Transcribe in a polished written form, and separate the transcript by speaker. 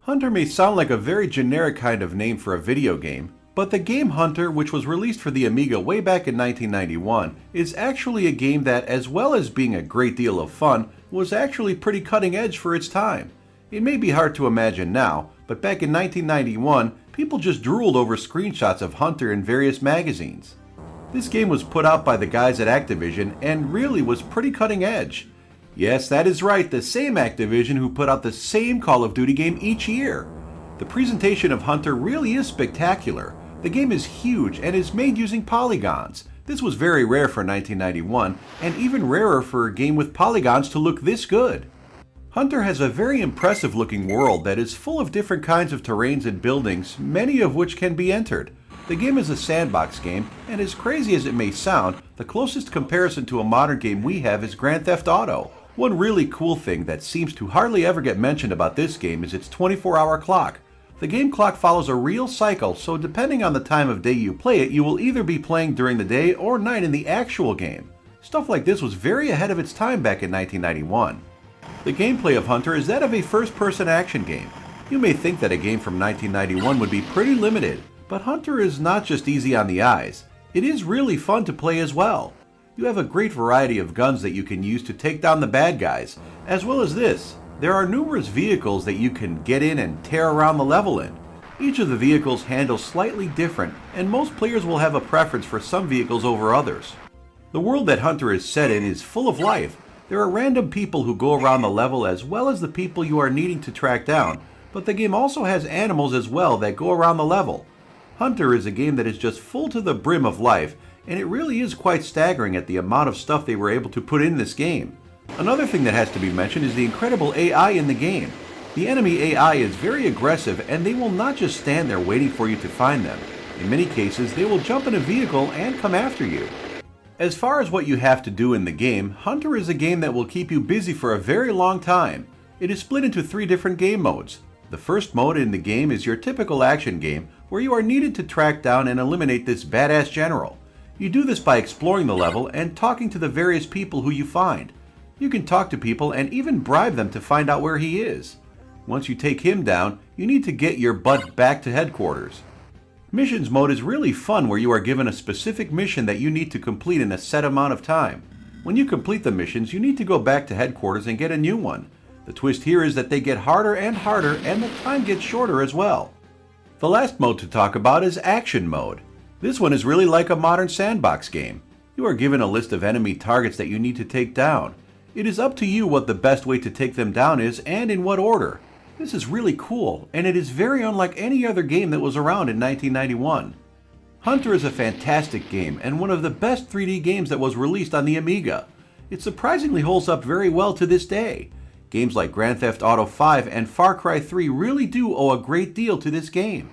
Speaker 1: Hunter may sound like a very generic kind of name for a video game, but the game Hunter, which was released for the Amiga way back in 1991, is actually a game that, as well as being a great deal of fun, was actually pretty cutting edge for its time. It may be hard to imagine now, but back in 1991, people just drooled over screenshots of Hunter in various magazines. This game was put out by the guys at Activision and really was pretty cutting edge. Yes, that is right, the same Activision who put out the same Call of Duty game each year. The presentation of Hunter really is spectacular. The game is huge and is made using polygons. This was very rare for 1991, and even rarer for a game with polygons to look this good. Hunter has a very impressive looking world that is full of different kinds of terrains and buildings, many of which can be entered. The game is a sandbox game, and as crazy as it may sound, the closest comparison to a modern game we have is Grand Theft Auto. One really cool thing that seems to hardly ever get mentioned about this game is its 24-hour clock. The game clock follows a real cycle, so depending on the time of day you play it, you will either be playing during the day or night in the actual game. Stuff like this was very ahead of its time back in 1991. The gameplay of Hunter is that of a first-person action game. You may think that a game from 1991 would be pretty limited, but Hunter is not just easy on the eyes. It is really fun to play as well. You have a great variety of guns that you can use to take down the bad guys, as well as this. There are numerous vehicles that you can get in and tear around the level in. Each of the vehicles handles slightly different, and most players will have a preference for some vehicles over others. The world that Hunter is set in is full of life. There are random people who go around the level as well as the people you are needing to track down, but the game also has animals as well that go around the level. Hunter is a game that is just full to the brim of life, and it really is quite staggering at the amount of stuff they were able to put in this game. Another thing that has to be mentioned is the incredible AI in the game. The enemy AI is very aggressive, and they will not just stand there waiting for you to find them. In many cases, they will jump in a vehicle and come after you. As far as what you have to do in the game, Hunter is a game that will keep you busy for a very long time. It is split into 3 different game modes. The first mode in the game is your typical action game, where you are needed to track down and eliminate this badass general. You do this by exploring the level and talking to the various people who you find. You can talk to people and even bribe them to find out where he is. Once you take him down, you need to get your butt back to headquarters. Missions mode is really fun, where you are given a specific mission that you need to complete in a set amount of time. When you complete the missions, you need to go back to headquarters and get a new one. The twist here is that they get harder and harder, and the time gets shorter as well. The last mode to talk about is action mode. This one is really like a modern sandbox game. You are given a list of enemy targets that you need to take down. It is up to you what the best way to take them down is and in what order. This is really cool, and it is very unlike any other game that was around in 1991. Hunter is a fantastic game and one of the best 3D games that was released on the Amiga. It surprisingly holds up very well to this day. Games like Grand Theft Auto 5 and Far Cry 3 really do owe a great deal to this game.